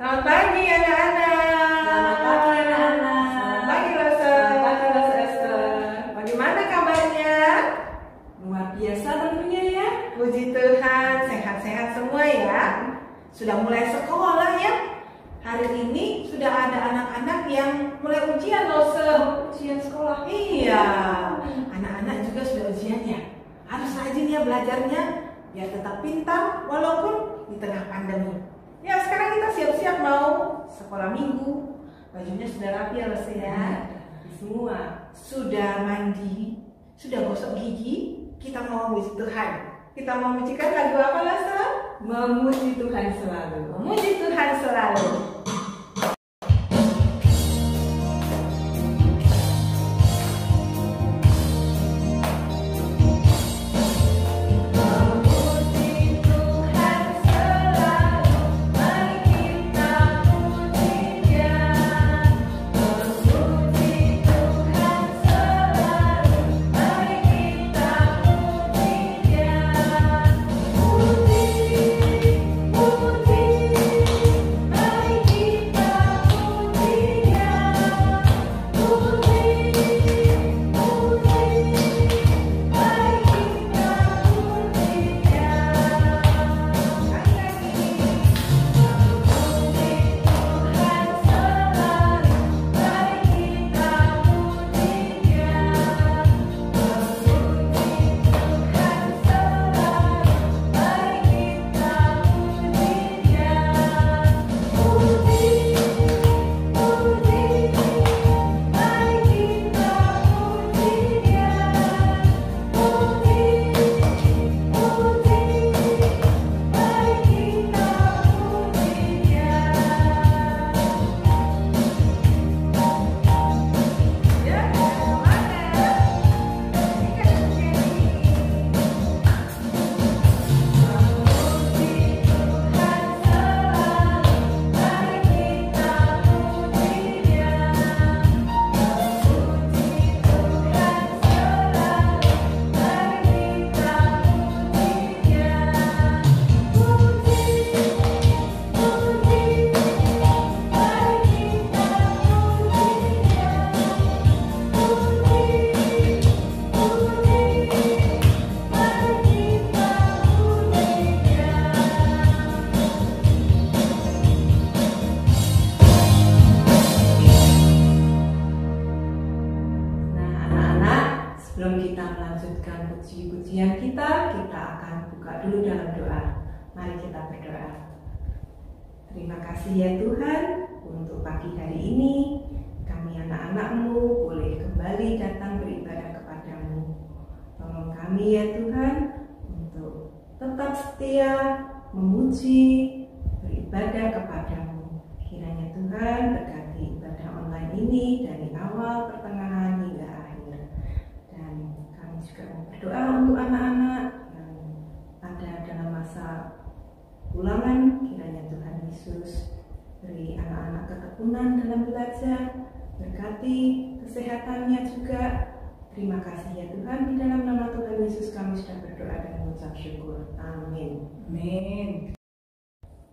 Selamat pagi anak-anak. Selamat pagi anak-anak. Selamat pagi Rosa. Selamat pagi Rosa Esther. Bagaimana kabarnya? Luar biasa tentunya ya. Puji Tuhan, sehat-sehat semua ya. Sudah mulai sekolah ya. Hari ini sudah ada anak-anak yang mulai ujian Rosa. Ujian sekolah. Iya, anak-anak juga sudah ujian ya. Harus rajin ya belajarnya biar tetap pintar walaupun di tengah pandemi. Ya sekarang kita siap-siap mau sekolah minggu. Bajunya sudah rapi ya Rosa ya. Semua Sudah mandi, sudah gosok gigi. Kita mau memuji Tuhan. Kita mau memujikan lagu apa Rosa? memuji Tuhan selalu. Memuji Tuhan selalu. Sebelum kita melanjutkan puji-pujian kita akan buka dulu dalam doa. Mari kita berdoa. Terima kasih ya Tuhan untuk pagi hari ini. Kami anak-anak-Mu boleh kembali datang beribadah kepadamu. Tolong kami ya Tuhan untuk tetap setia memuji, beribadah kepadamu. Kiranya Tuhan berkati ibadah online ini dari awal, pertengahan hingga akhir. Dan kami juga berdoa untuk anak-anak yang ada dalam masa ulangan. Kiranya Tuhan Yesus beri anak-anak ketekunan dalam belajar, berkati kesehatannya juga. Terima kasih ya Tuhan, di dalam nama Tuhan Yesus kami sudah berdoa dan mengucap syukur. Amin. Amin.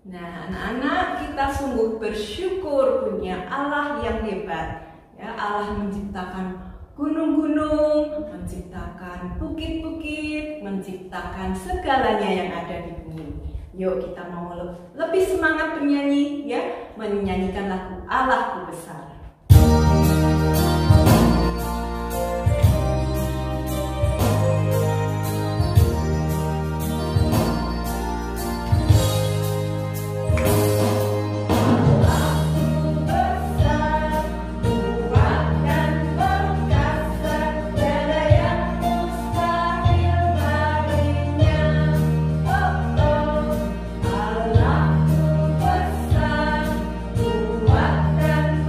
Nah anak-anak, kita sungguh bersyukur punya Allah yang hebat ya. Allah menciptakan gunung-gunung, menciptakan bukit-bukit, menciptakan segalanya yang ada di bumi. Yuk kita mau lebih semangat bernyanyi ya, menyanyikan lagu Allahku Besar. Kuat dan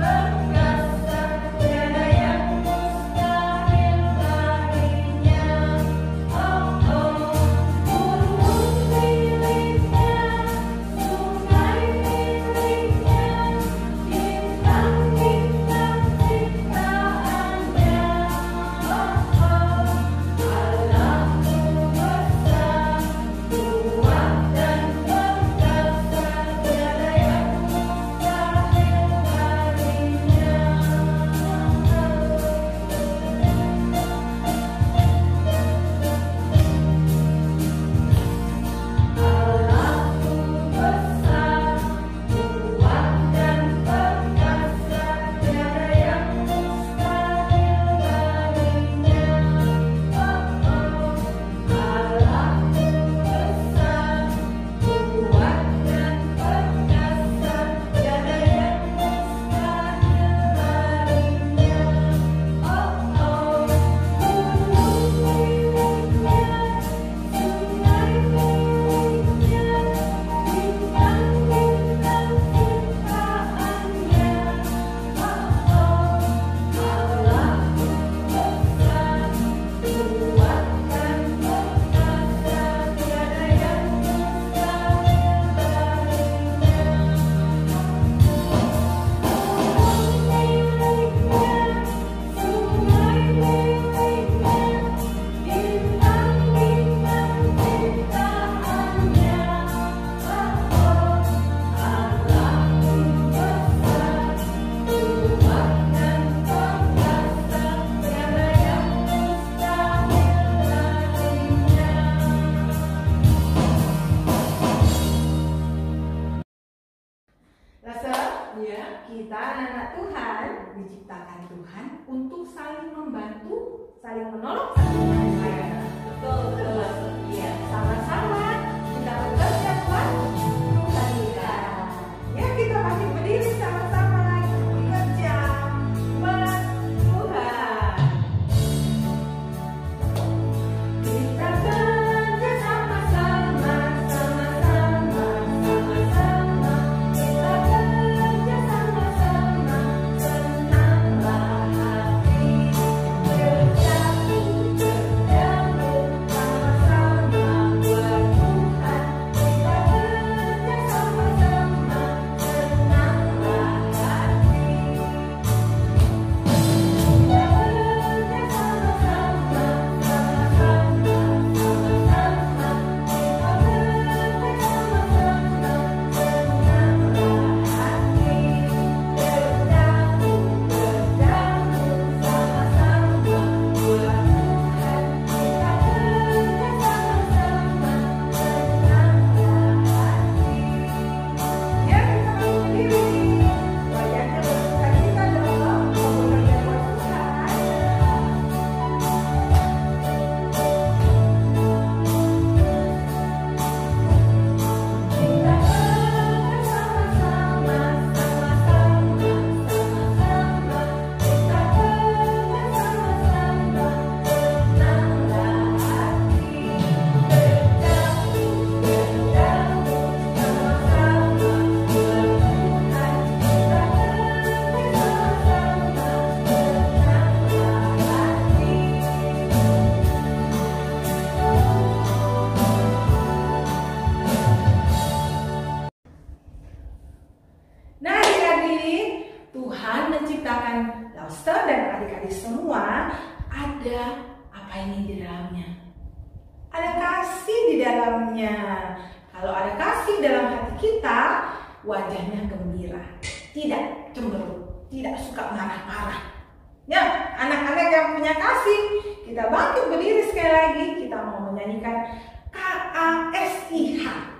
Kita anak-anak Tuhan diciptakan Tuhan untuk saling membantu, saling menolong satu sama lain. Betul. Ya, sama-sama kita bekerja buat Tuhan kita. Ya, kita masih berdiri sama-sama bekerja buat Tuhan. Kita bekerja sama-sama, sama-sama, sama-sama. Kita bekerja sama-sama, senanglah hati. Bersatu, berdamai, sama-sama buat Tuhan. Kita bekerja sama-sama, senanglah hati. Kita bekerja sama-sama, sama-sama, sama-sama. Kita bekerja sama-sama, senanglah hati. Bersatu, berdamai, sama-sama buat Tuhan. Kita bekerja sama-sama, senanglah hati. Ya, kita masih berdiri. Wajahnya bersuka cita dong, mau bekerja buat Tuhan. Kita bekerja sama-sama, sama-sama, sama-sama. Kita bekerja sama-sama, senanglah hati. Bersatu, berdamai, sama-sama buat Tuhan. Kita bekerja sama-sama, senanglah hati. Nah, adik-adik, Tuhan menciptakan Lauster dan adik-adik semua ada apa ini di dalamnya? Ada kasih di dalamnya. Kalau ada kasih dalam hati kita, wajahnya gembira, tidak cemberut, tidak suka marah-marah. Ya, anak-anak yang punya kasih, kita bangkit berdiri sekali lagi. Kita mau menyanyikan KASIH.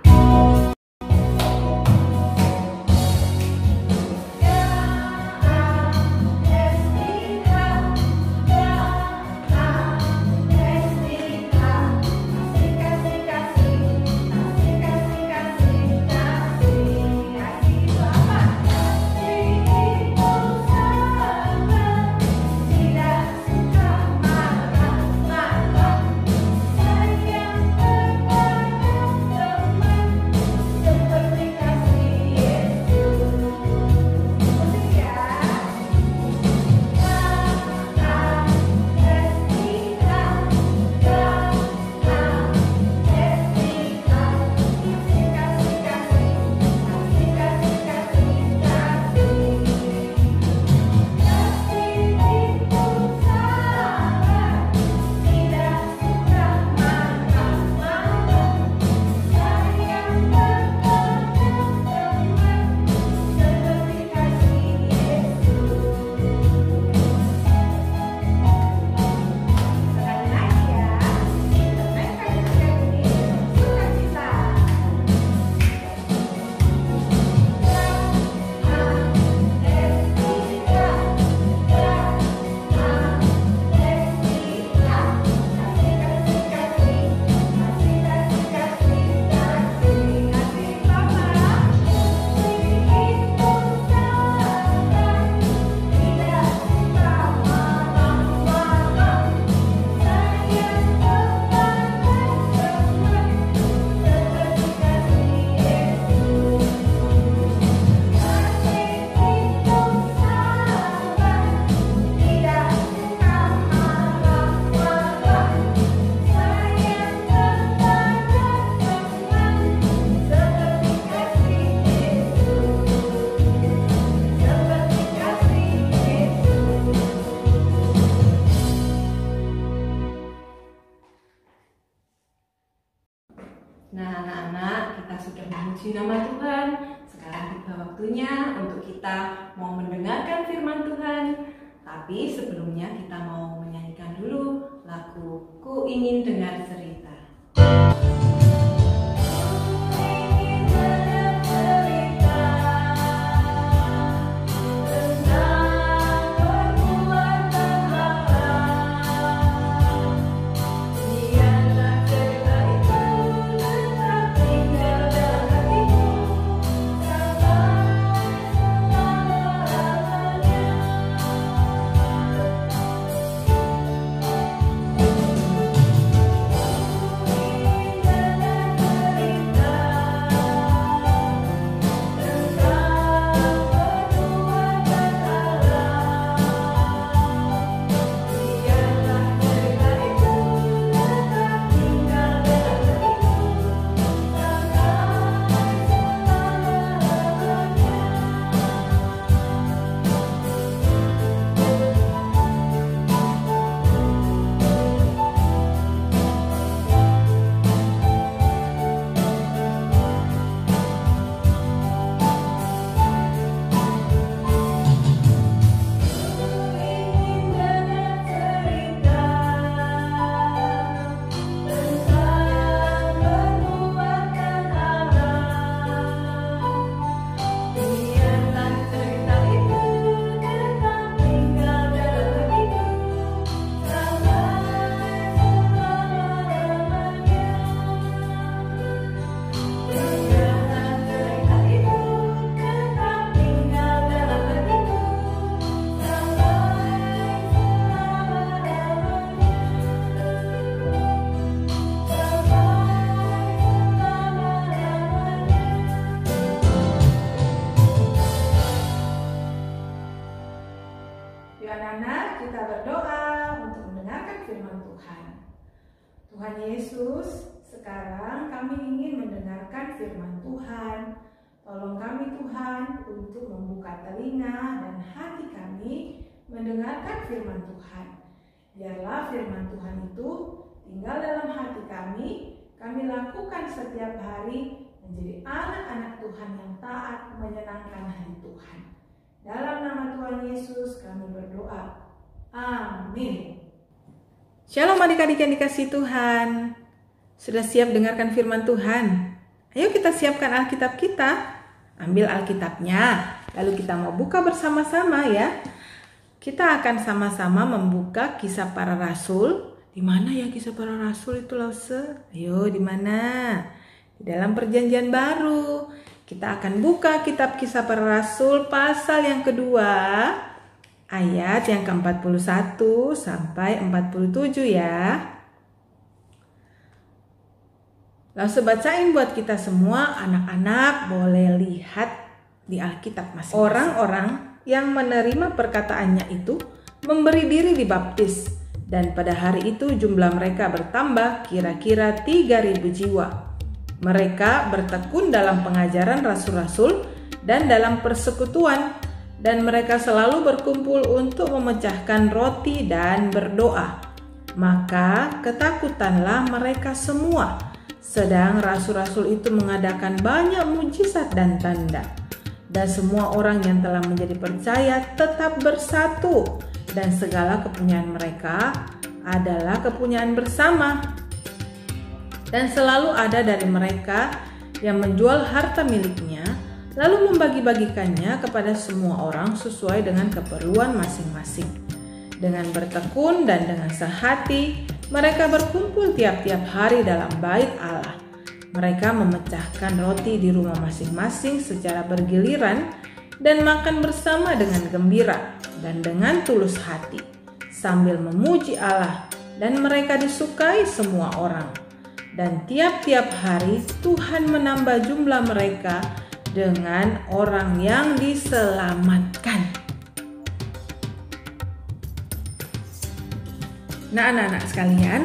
Nah, anak-anak, kita sudah memuji nama Tuhan. Sekarang tiba waktunya untuk kita mau mendengarkan firman Tuhan. Tapi sebelumnya kita mau menyanyikan dulu lagu Ku Ingin Dengar Cerita. Ku ingin dengar cerita Tuhan Yesus, sekarang kami ingin mendengarkan firman Tuhan. Tolong kami Tuhan untuk membuka telinga dan hati kami mendengarkan firman Tuhan. Biarlah firman Tuhan itu tinggal dalam hati kami lakukan setiap hari menjadi anak-anak Tuhan yang taat menyenangkan hati Tuhan. Dalam nama Tuhan Yesus kami berdoa. Amin. Shalom adik-adik yang dikasihi Tuhan. Sudah siap dengarkan firman Tuhan? Ayo kita siapkan Alkitab kita. Ambil Alkitabnya. Lalu kita mau buka bersama-sama ya. Kita akan sama-sama membuka Kisah Para Rasul. Di mana ya Kisah Para Rasul itu, Lause? Ayo, di mana? Di dalam Perjanjian Baru. Kita akan buka kitab Kisah Para Rasul pasal yang kedua. Ayat yang ke-41 sampai 47 ya. Langsung bacain buat kita semua. Anak-anak boleh lihat di Alkitab masing-masing. Orang-orang yang menerima perkataannya itu memberi diri dibaptis. Dan pada hari itu jumlah mereka bertambah kira-kira 3.000 jiwa. Mereka bertekun dalam pengajaran rasul-rasul dan dalam persekutuan. Dan mereka selalu berkumpul untuk memecahkan roti dan berdoa. Maka ketakutanlah mereka semua. Sedang rasul-rasul itu mengadakan banyak mujizat dan tanda. Dan semua orang yang telah menjadi percaya tetap bersatu. Dan segala kepunyaan mereka adalah kepunyaan bersama. Dan selalu ada dari mereka yang menjual harta miliknya, lalu membagi-bagikannya kepada semua orang sesuai dengan keperluan masing-masing. Dengan bertekun dan dengan sehati, mereka berkumpul tiap-tiap hari dalam bait Allah. Mereka memecahkan roti di rumah masing-masing secara bergiliran dan makan bersama dengan gembira dan dengan tulus hati, sambil memuji Allah, dan mereka disukai semua orang. Dan tiap-tiap hari Tuhan menambah jumlah mereka dengan orang yang diselamatkan. Nah, anak-anak sekalian,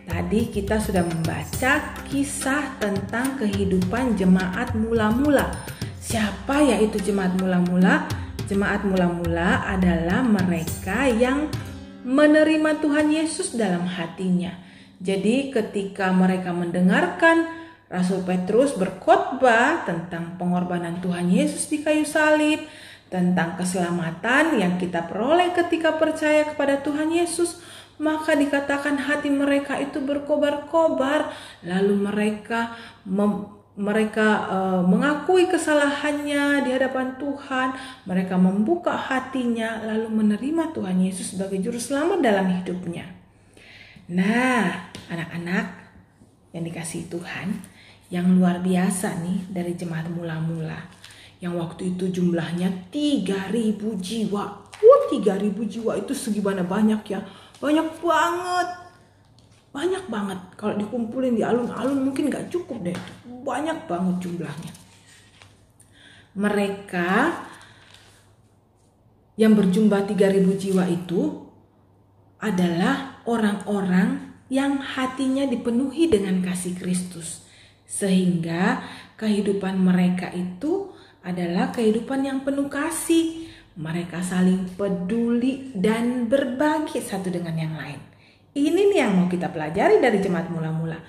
tadi kita sudah membaca kisah tentang kehidupan jemaat mula-mula. Siapa yaitu jemaat mula-mula? Jemaat mula-mula adalah mereka yang menerima Tuhan Yesus dalam hatinya. Jadi ketika mereka mendengarkan Rasul Petrus berkhotbah tentang pengorbanan Tuhan Yesus di kayu salib, tentang keselamatan yang kita peroleh ketika percaya kepada Tuhan Yesus, maka dikatakan hati mereka itu berkobar-kobar, lalu mereka mengakui kesalahannya di hadapan Tuhan, mereka membuka hatinya lalu menerima Tuhan Yesus sebagai juru selamat dalam hidupnya. Nah, anak-anak yang dikasihi Tuhan, yang luar biasa nih dari jemaat mula-mula yang waktu itu jumlahnya 3.000 jiwa. 3.000 jiwa itu segimana banyak ya? Banyak banget. Kalau dikumpulin di alun-alun mungkin gak cukup deh. Banyak banget jumlahnya. Mereka yang berjumlah 3.000 jiwa itu adalah orang-orang yang hatinya dipenuhi dengan kasih Kristus. Sehingga kehidupan mereka itu adalah kehidupan yang penuh kasih. Mereka saling peduli dan berbagi satu dengan yang lain. Ini nih yang mau kita pelajari dari jemaat mula-mula.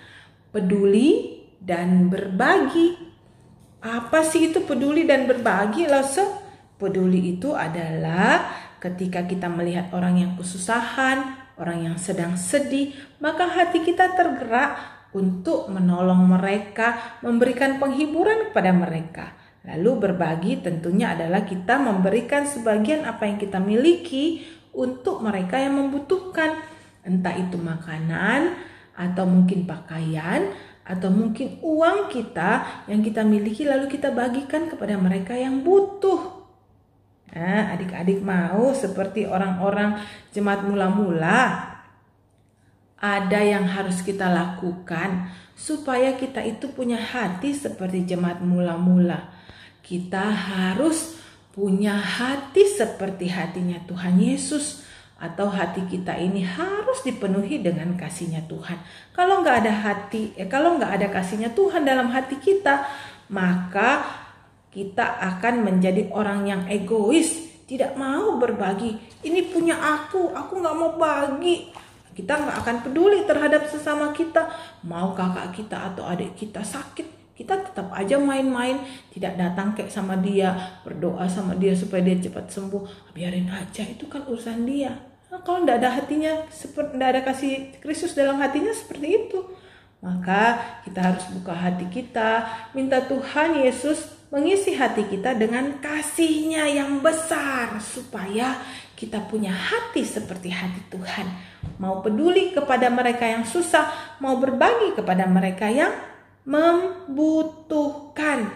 Peduli dan berbagi. Apa sih itu peduli dan berbagi? Peduli itu adalah ketika kita melihat orang yang kesusahan, orang yang sedang sedih, maka hati kita tergerak untuk menolong mereka, memberikan penghiburan kepada mereka. Lalu berbagi tentunya adalah kita memberikan sebagian apa yang kita miliki untuk mereka yang membutuhkan. Entah itu makanan, atau mungkin pakaian, atau mungkin uang kita yang kita miliki lalu kita bagikan kepada mereka yang butuh. Nah, adik-adik mau seperti orang-orang jemaat mula-mula? Ada yang harus kita lakukan supaya kita itu punya hati seperti jemaat mula-mula. Kita harus punya hati seperti hatinya Tuhan Yesus. atau hati kita ini harus dipenuhi dengan kasih-Nya Tuhan. Kalau nggak ada kasih-Nya Tuhan dalam hati kita, maka kita akan menjadi orang yang egois, tidak mau berbagi. Ini punya aku nggak mau bagi. Kita nggak akan peduli terhadap sesama kita. Mau kakak kita atau adik kita sakit, kita tetap aja main-main, tidak datang kayak sama dia, berdoa sama dia supaya dia cepat sembuh. Biarin aja, itu kan urusan dia. Nah, kalau tidak ada hatinya, tidak ada kasih Kristus dalam hatinya seperti itu, maka kita harus buka hati kita, minta Tuhan Yesus mengisi hati kita dengan kasih-Nya yang besar, supaya kita punya hati seperti hati Tuhan. Mau peduli kepada mereka yang susah, mau berbagi kepada mereka yang membutuhkan.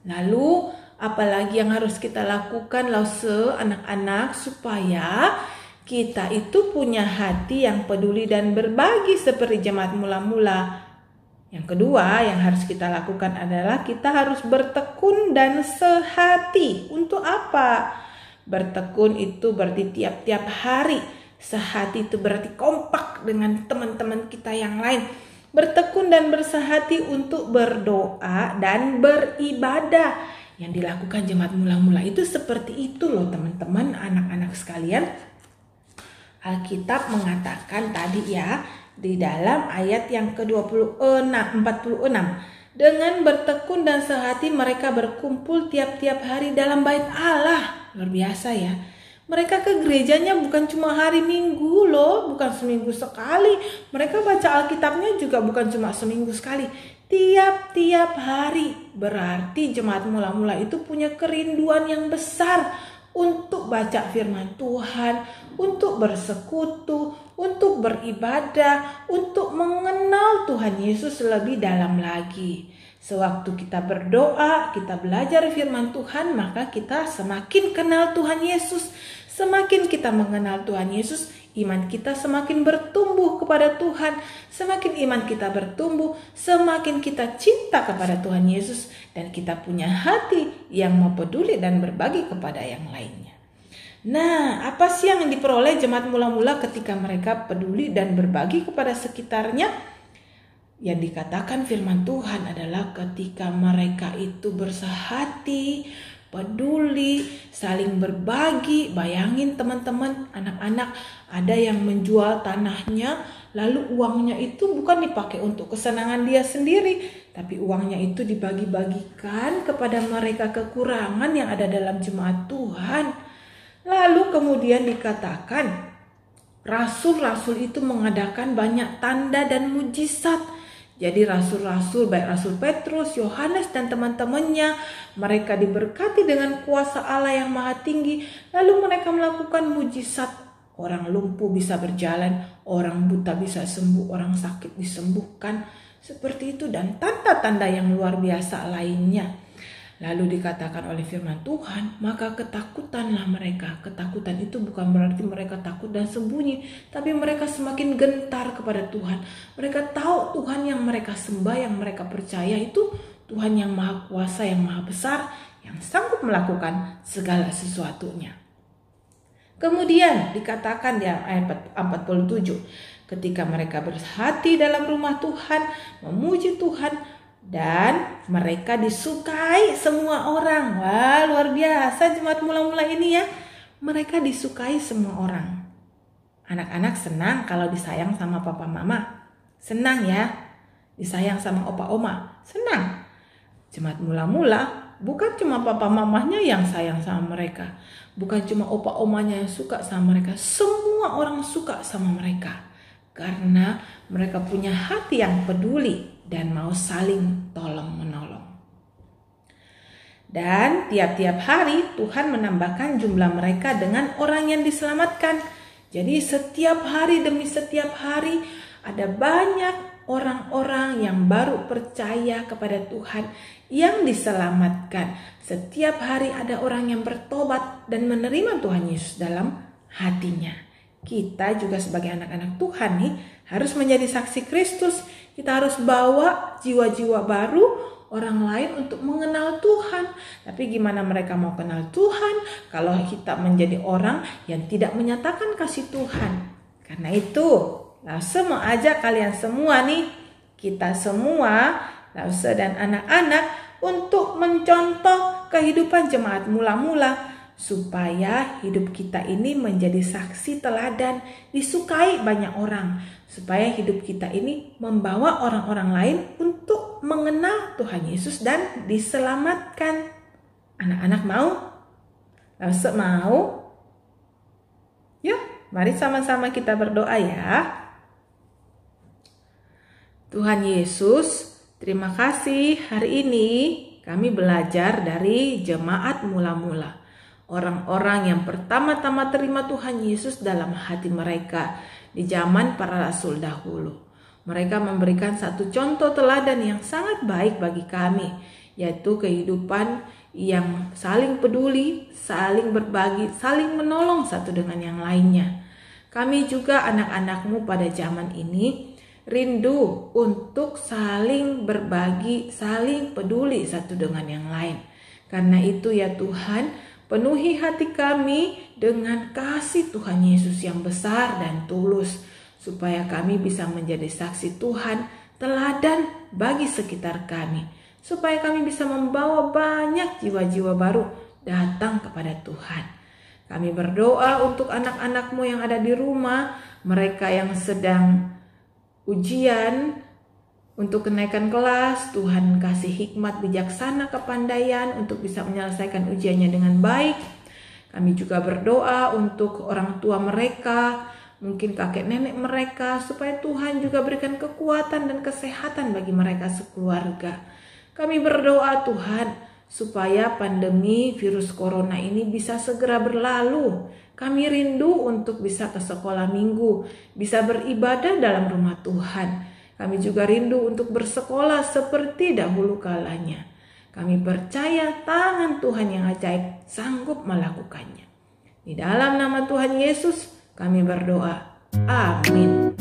Lalu apalagi yang harus kita lakukan anak-anak, supaya kita itu punya hati yang peduli dan berbagi seperti jemaat mula-mula. Yang kedua yang harus kita lakukan adalah kita harus bertekun dan sehati. Untuk apa? Bertekun itu berarti tiap-tiap hari. Sehati itu berarti kompak dengan teman-teman kita yang lain. Bertekun dan bersehati untuk berdoa dan beribadah. Yang dilakukan jemaat mula-mula itu seperti itu loh teman-teman, anak-anak sekalian. Alkitab mengatakan tadi ya, di dalam ayat yang ke-46, dengan bertekun dan sehati mereka berkumpul tiap-tiap hari dalam bait Allah. Luar biasa ya. Mereka ke gerejanya bukan cuma hari Minggu loh, bukan seminggu sekali. Mereka baca Alkitabnya juga bukan cuma seminggu sekali, tiap-tiap hari. Berarti jemaat mula-mula itu punya kerinduan yang besar untuk baca firman Tuhan, untuk bersekutu, untuk beribadah, untuk mengenal Tuhan Yesus lebih dalam lagi. Sewaktu kita berdoa, kita belajar firman Tuhan, maka kita semakin kenal Tuhan Yesus. Semakin kita mengenal Tuhan Yesus, iman kita semakin bertumbuh kepada Tuhan. Semakin iman kita bertumbuh, semakin kita cinta kepada Tuhan Yesus, dan kita punya hati yang mau peduli dan berbagi kepada yang lainnya. Nah, apa sih yang diperoleh jemaat mula-mula ketika mereka peduli dan berbagi kepada sekitarnya? Yang dikatakan firman Tuhan adalah ketika mereka itu bersehati, peduli, saling berbagi. Bayangin teman-teman, anak-anak, ada yang menjual tanahnya, lalu uangnya itu bukan dipakai untuk kesenangan dia sendiri, tapi uangnya itu dibagi-bagikan kepada mereka kekurangan yang ada dalam jemaat Tuhan. Lalu kemudian dikatakan rasul-rasul itu mengadakan banyak tanda dan mujizat. Jadi rasul-rasul, baik Rasul Petrus, Yohanes dan teman-temannya, mereka diberkati dengan kuasa Allah yang maha tinggi. Lalu mereka melakukan mujizat. Orang lumpuh bisa berjalan, orang buta bisa sembuh, orang sakit disembuhkan. Seperti itu, dan tanda-tanda yang luar biasa lainnya. Lalu dikatakan oleh firman Tuhan, maka ketakutanlah mereka. Ketakutan itu bukan berarti mereka takut dan sembunyi, tapi mereka semakin gentar kepada Tuhan. Mereka tahu Tuhan yang mereka sembah, yang mereka percaya itu Tuhan yang maha kuasa, yang maha besar, yang sanggup melakukan segala sesuatunya. Kemudian dikatakan di ayat 47, ketika mereka bersehati dalam rumah Tuhan, memuji Tuhan, dan mereka disukai semua orang. Wah, luar biasa jemaat mula-mula ini ya. Mereka disukai semua orang. Anak-anak senang kalau disayang sama papa mama. Senang ya. Disayang sama opa oma. Senang. Jemaat mula-mula bukan cuma papa mamanya yang sayang sama mereka. Bukan cuma opa omanya yang suka sama mereka. Semua orang suka sama mereka. Karena mereka punya hati yang peduli dan mau saling tolong-menolong. Dan tiap-tiap hari Tuhan menambahkan jumlah mereka dengan orang yang diselamatkan. Jadi setiap hari demi setiap hari ada banyak orang-orang yang baru percaya kepada Tuhan yang diselamatkan. Setiap hari ada orang yang bertobat dan menerima Tuhan Yesus dalam hatinya. Kita juga sebagai anak-anak Tuhan nih harus menjadi saksi Kristus. Kita harus bawa jiwa-jiwa baru, orang lain untuk mengenal Tuhan. Tapi gimana mereka mau kenal Tuhan kalau kita menjadi orang yang tidak menyatakan kasih Tuhan? Karena itu, Lause mau ajak kalian semua nih, kita semua, Lause dan anak-anak, untuk mencontoh kehidupan jemaat mula-mula, supaya hidup kita ini menjadi saksi teladan, disukai banyak orang, supaya hidup kita ini membawa orang-orang lain untuk mengenal Tuhan Yesus dan diselamatkan. Anak-anak mau? Lause mau? Yuk, mari sama-sama kita berdoa ya. Tuhan Yesus, terima kasih hari ini kami belajar dari jemaat mula-mula. Orang-orang yang pertama-tama terima Tuhan Yesus dalam hati mereka di zaman para rasul dahulu. Mereka memberikan satu contoh teladan yang sangat baik bagi kami, yaitu kehidupan yang saling peduli, saling berbagi, saling menolong satu dengan yang lainnya. Kami juga anak-anak-Mu pada zaman ini rindu untuk saling berbagi, saling peduli satu dengan yang lain. Karena itu ya Tuhan, penuhi hati kami dengan kasih Tuhan Yesus yang besar dan tulus, supaya kami bisa menjadi saksi Tuhan, teladan bagi sekitar kami, supaya kami bisa membawa banyak jiwa-jiwa baru datang kepada Tuhan. Kami berdoa untuk anak-anak-Mu yang ada di rumah, mereka yang sedang ujian untuk kenaikan kelas. Tuhan kasih hikmat, bijaksana, kepandaian untuk bisa menyelesaikan ujiannya dengan baik. Kami juga berdoa untuk orang tua mereka, mungkin kakek nenek mereka, supaya Tuhan juga berikan kekuatan dan kesehatan bagi mereka sekeluarga. Kami berdoa Tuhan, supaya pandemi virus corona ini bisa segera berlalu. Kami rindu untuk bisa ke sekolah minggu, bisa beribadah dalam rumah Tuhan. Kami juga rindu untuk bersekolah seperti dahulu kalanya. Kami percaya tangan Tuhan yang ajaib sanggup melakukannya. Di dalam nama Tuhan Yesus kami berdoa. Amin.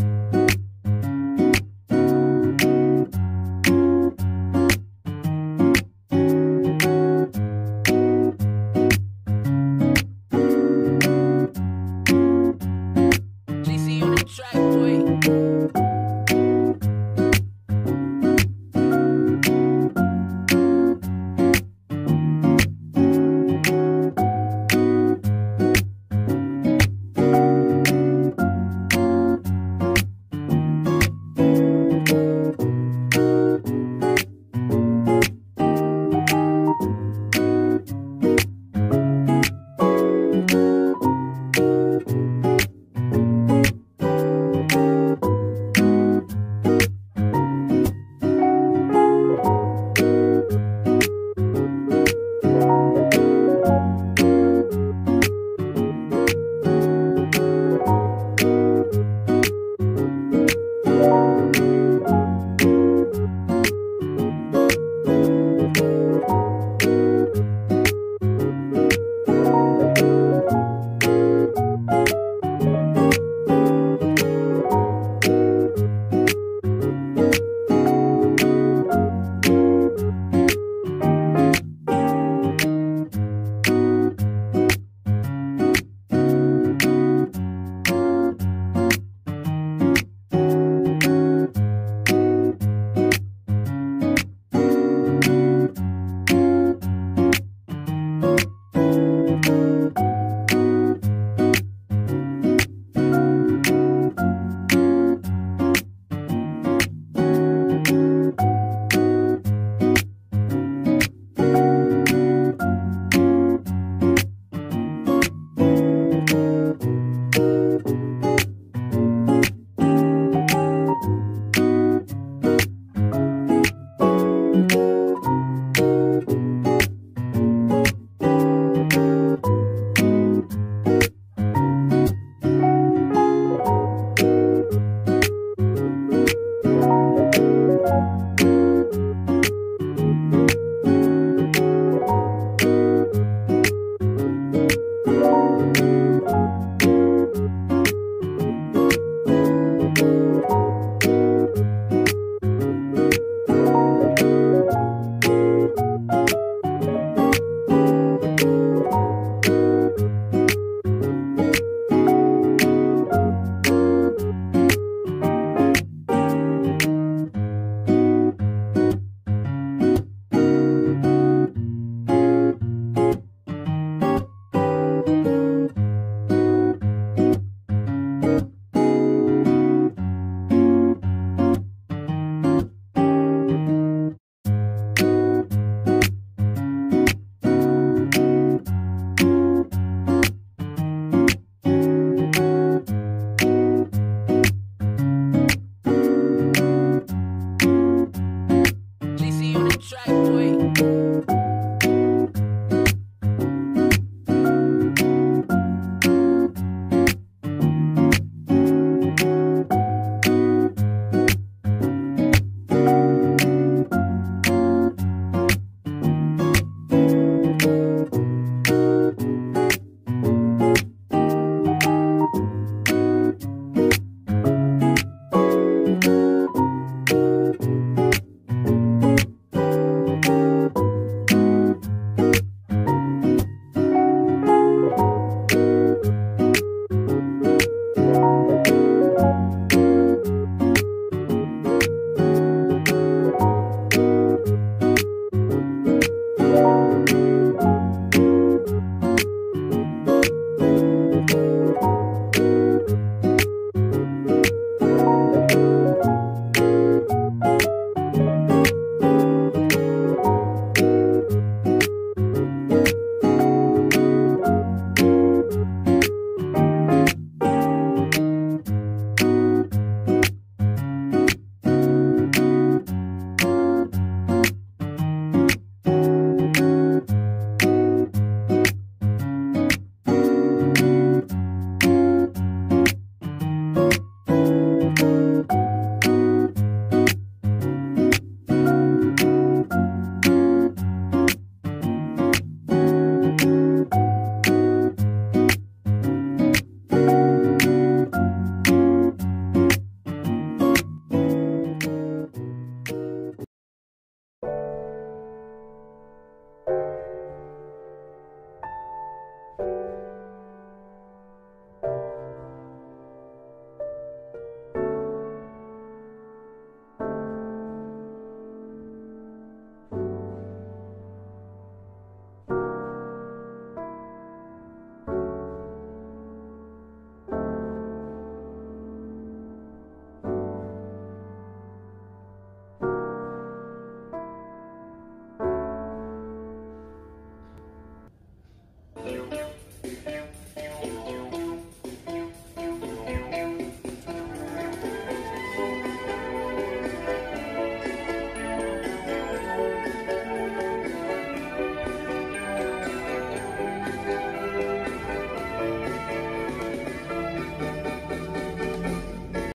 boy.